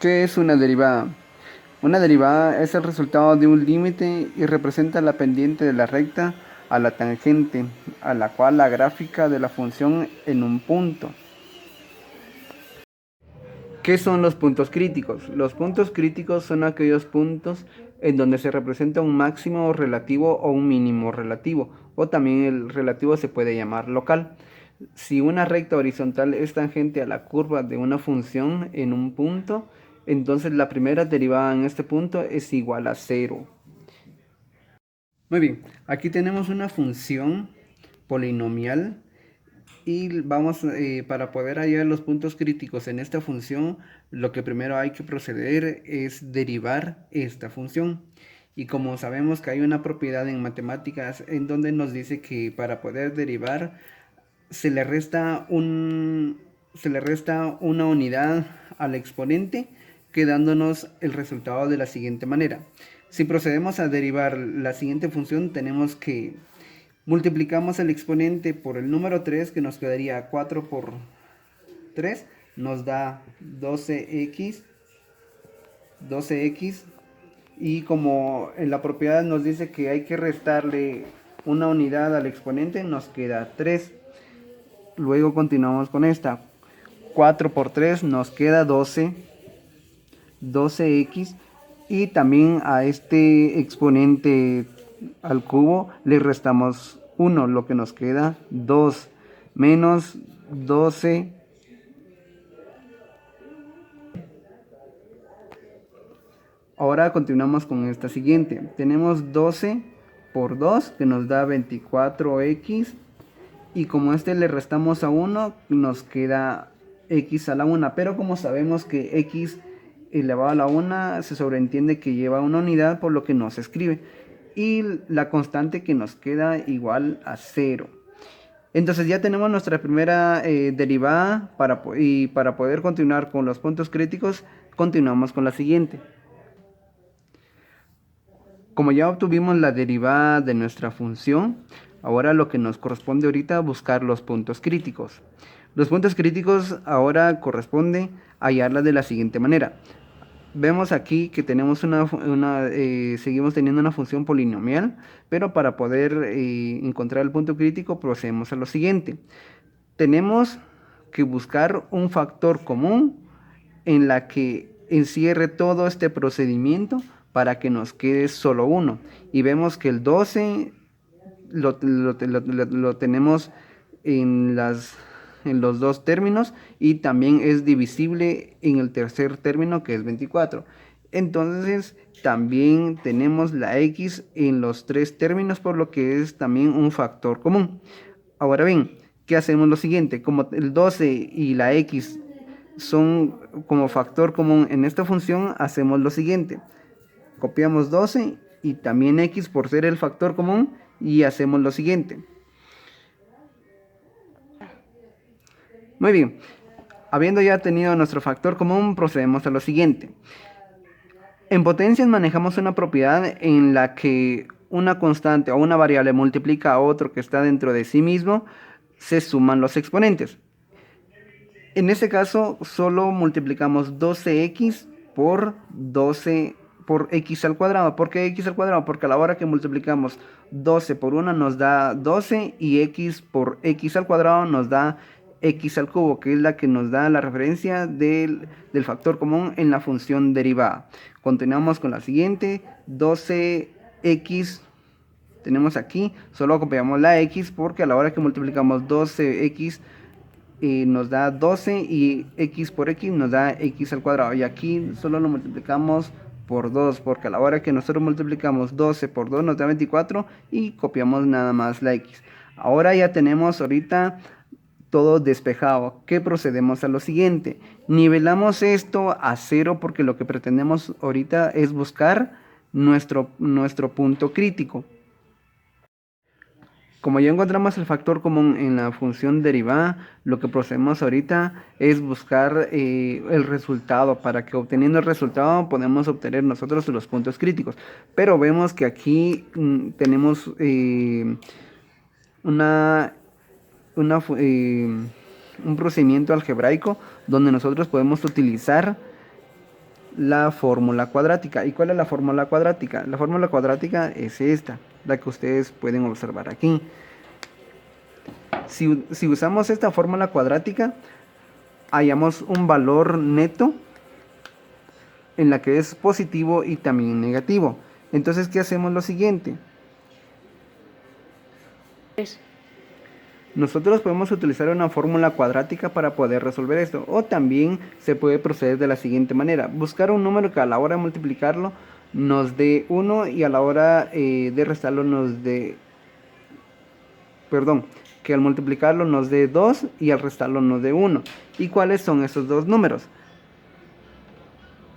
¿Qué es una derivada? Una derivada es el resultado de un límite y representa la pendiente de la recta a la tangente, a la cual la gráfica de la función en un punto. ¿Qué son los puntos críticos? Los puntos críticos son aquellos puntos en donde se representa un máximo relativo o un mínimo relativo, o también el relativo se puede llamar local. Si una recta horizontal es tangente a la curva de una función en un punto, entonces la primera derivada en este punto es igual a 0. Muy bien, aquí tenemos una función polinomial y vamos, para poder hallar los puntos críticos en esta función, lo que primero hay que proceder es derivar esta función. Y como sabemos que hay una propiedad en matemáticas en donde nos dice que para poder derivar se le resta una unidad al exponente, quedándonos el resultado de la siguiente manera. Si procedemos a derivar la siguiente función, tenemos que multiplicamos el exponente por el número 3, que nos quedaría 4 por 3, nos da 12x, y como en la propiedad nos dice que hay que restarle una unidad al exponente, nos queda 3. Luego continuamos con esta. 4 por 3 nos queda 12x, y también a este exponente al cubo le restamos 1, lo que nos queda 2 menos 12. Ahora continuamos con esta siguiente. Tenemos 12 por 2 que nos da 24x, y como este le restamos a 1 nos queda x a la 1, pero como sabemos que x elevado a la 1 se sobreentiende que lleva una unidad, por lo que no se escribe, y la constante que nos queda igual a 0. Entonces ya tenemos nuestra primera derivada, y para poder continuar con los puntos críticos, continuamos con la siguiente. Como ya obtuvimos la derivada de nuestra función, ahora lo que nos corresponde ahorita es buscar los puntos críticos. Los puntos críticos ahora corresponde hallarla de la siguiente manera. Vemos aquí que tenemos seguimos teniendo una función polinomial, pero para poder encontrar el punto crítico procedemos a lo siguiente. Tenemos que buscar un factor común en la que encierre todo este procedimiento para que nos quede solo uno. Y vemos que el 12 lo tenemos en los dos términos, y también es divisible en el tercer término, que es 24. Entonces también tenemos la x en los tres términos, por lo que es también un factor común. Ahora bien, ¿qué hacemos? Lo siguiente: como el 12 y la x son como factor común en esta función, hacemos lo siguiente: copiamos 12 y también x por ser el factor común, y hacemos lo siguiente. Muy bien, habiendo ya tenido nuestro factor común, procedemos a lo siguiente. En potencias manejamos una propiedad en la que una constante o una variable multiplica a otro que está dentro de sí mismo, se suman los exponentes. En este caso solo multiplicamos 12x por 12 por x al cuadrado. ¿Por qué x al cuadrado? Porque a la hora que multiplicamos 12 por 1 nos da 12, y x por x al cuadrado nos da x al cubo, que es la que nos da la referencia del factor común en la función derivada. Continuamos con la siguiente. 12x tenemos aquí, solo copiamos la x, porque a la hora que multiplicamos 12x nos da 12, y x por x nos da x al cuadrado, y aquí solo lo multiplicamos por 2, porque a la hora que nosotros multiplicamos 12 por 2 nos da 24, y copiamos nada más la x. Ahora ya tenemos ahorita todo despejado. ¿Qué procedemos a lo siguiente? Nivelamos esto a 0, porque lo que pretendemos ahorita es buscar nuestro punto crítico. Como ya encontramos el factor común en la función derivada, lo que procedemos ahorita es buscar el resultado, para que obteniendo el resultado podemos obtener nosotros los puntos críticos. Pero vemos que aquí tenemos una, un procedimiento algebraico donde nosotros podemos utilizar la fórmula cuadrática. ¿Y cuál es la fórmula cuadrática? La fórmula cuadrática es esta, la que ustedes pueden observar aquí. Si usamos esta fórmula cuadrática, hallamos un valor neto en la que es positivo y también negativo. Entonces, ¿qué hacemos? Lo siguiente. Nosotros podemos utilizar una fórmula cuadrática para poder resolver esto. O también se puede proceder de la siguiente manera. Buscar un número que a la hora de multiplicarlo nos dé 1 y a la hora de restarlo nos dé... Perdón, que al multiplicarlo nos dé 2 y al restarlo nos dé 1. ¿Y cuáles son esos dos números?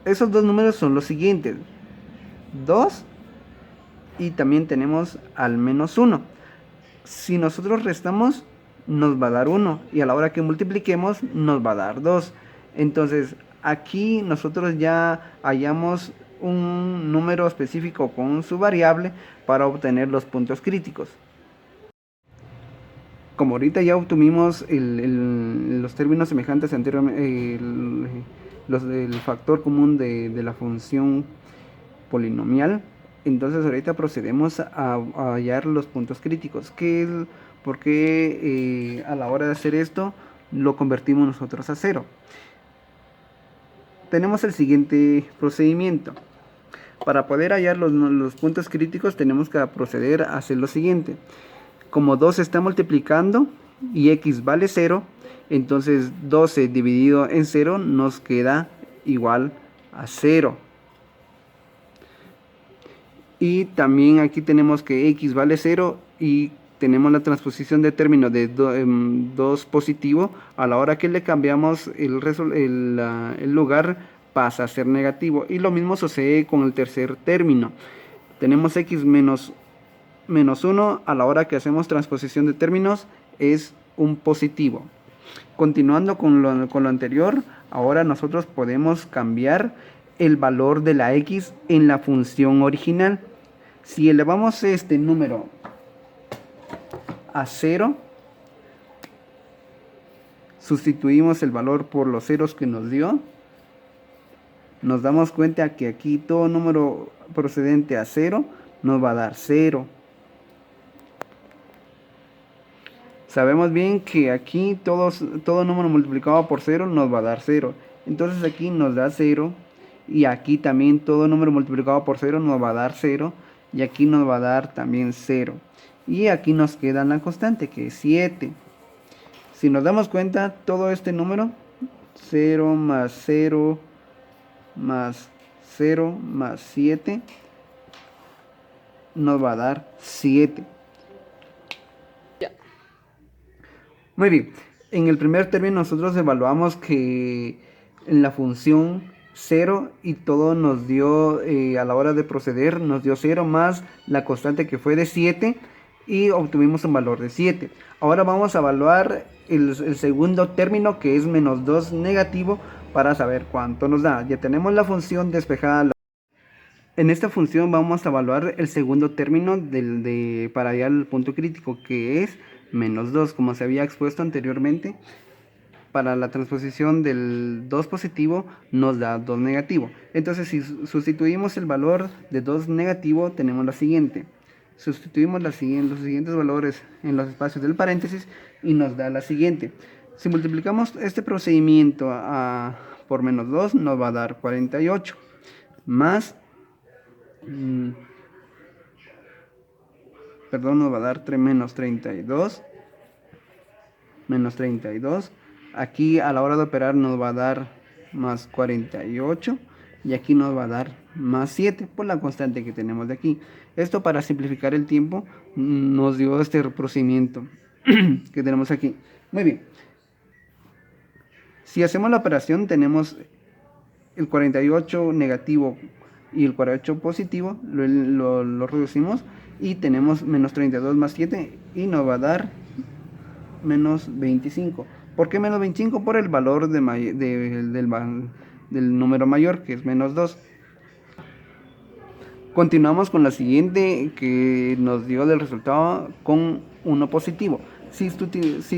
Esos dos números son los siguientes. 2 y también tenemos al menos 1. Si nosotros restamos, nos va a dar 1 y a la hora que multipliquemos nos va a dar 2. Entonces aquí nosotros ya hallamos un número específico con su variable para obtener los puntos críticos. Como ahorita ya obtuvimos los términos semejantes anteriormente, el factor común de la función polinomial, entonces ahorita procedemos a hallar los puntos críticos. ¿Por qué a la hora de hacer esto lo convertimos nosotros a 0? Tenemos el siguiente procedimiento. Para poder hallar los puntos críticos tenemos que proceder a hacer lo siguiente. Como 2 se está multiplicando y x vale 0, entonces 12 dividido en 0 nos queda igual a 0. Y también aquí tenemos que x vale 0 y tenemos la transposición de término de 2 positivo. A la hora que le cambiamos el lugar pasa a ser negativo. Y lo mismo sucede con el tercer término. Tenemos x menos 1, a la hora que hacemos transposición de términos es un positivo. Continuando con lo anterior, ahora nosotros podemos cambiar el valor de la x en la función original. Si elevamos este número a 0, sustituimos el valor por los ceros que nos dio, nos damos cuenta que aquí todo número procedente a 0 nos va a dar 0. Sabemos bien que aquí todo número multiplicado por 0 nos va a dar 0. Entonces aquí nos da 0. Y aquí también todo número multiplicado por 0 nos va a dar 0. Y aquí nos va a dar también 0. Y aquí nos queda la constante, que es 7. Si nos damos cuenta, todo este número, 0 más 0 más 0 más 7, nos va a dar 7. Muy bien, en el primer término nosotros evaluamos que en la función 0 y todo nos dio, a la hora de proceder, nos dio 0 más la constante que fue de 7 y obtuvimos un valor de 7. Ahora vamos a evaluar el segundo término, que es menos 2 negativo, para saber cuánto nos da. Ya tenemos la función despejada. En esta función vamos a evaluar el segundo término para hallar el punto crítico, que es menos 2, como se había expuesto anteriormente. Para la transposición del 2 positivo nos da 2 negativo. Entonces, si sustituimos el valor de 2 negativo, tenemos la siguiente. Sustituimos los siguientes valores en los espacios del paréntesis y nos da la siguiente. Si multiplicamos este procedimiento por menos 2, nos va a dar 48. Más... nos va a dar menos 32. Menos 32. Aquí a la hora de operar nos va a dar más 48. Y aquí nos va a dar más 7 por la constante que tenemos de aquí. Esto, para simplificar el tiempo, nos dio este procedimiento que tenemos aquí. Muy bien. Si hacemos la operación, tenemos el 48 negativo y el 48 positivo, lo reducimos y tenemos menos 32 más 7 y nos va a dar menos 25. ¿Por qué menos 25? Por el valor del número mayor, que es menos 2. Continuamos con la siguiente, que nos dio el resultado con 1 positivo. Si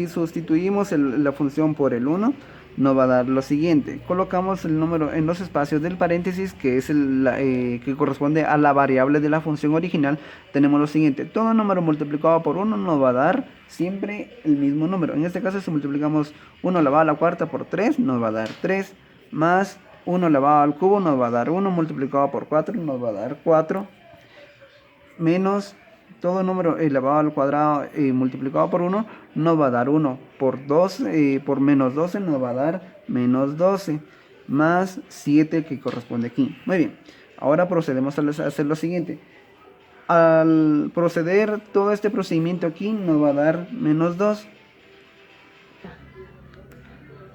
sustituimos la función por el 1, nos va a dar lo siguiente. Colocamos el número en los espacios del paréntesis, que es que corresponde a la variable de la función original. Tenemos lo siguiente: todo número multiplicado por 1 nos va a dar siempre el mismo número. En este caso, si multiplicamos 1 elevado a la cuarta por 3, nos va a dar 3, más 1 elevado al cubo nos va a dar 1, multiplicado por 4 nos va a dar 4, menos todo número elevado al cuadrado multiplicado por 1 nos va a dar 1, por 2, por menos 12 nos va a dar menos 12, más 7 que corresponde aquí. Muy bien, ahora procedemos a hacer lo siguiente. Al proceder todo este procedimiento aquí nos va a dar menos 2.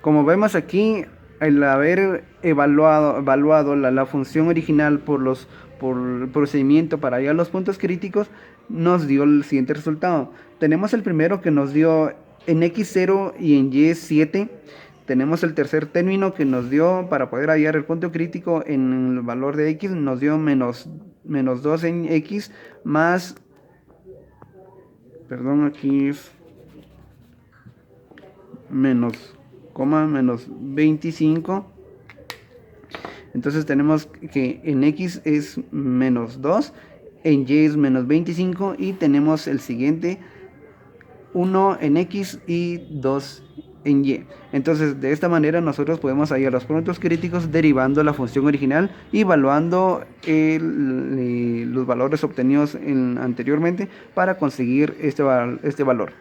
Como vemos aquí, el haber evaluado la función original por el procedimiento para hallar los puntos críticos, nos dio el siguiente resultado. Tenemos el primero que nos dio en x0 y en y7. Tenemos el tercer término que nos dio para poder hallar el punto crítico en el valor de x, nos dio menos 2 en x más, perdón, aquí es menos 25. Entonces tenemos que en x es menos 2, en y es menos 25 y tenemos el siguiente 1 en x y 2 en y. Entonces de esta manera nosotros podemos hallar los puntos críticos derivando la función original y evaluando los valores obtenidos anteriormente para conseguir este valor.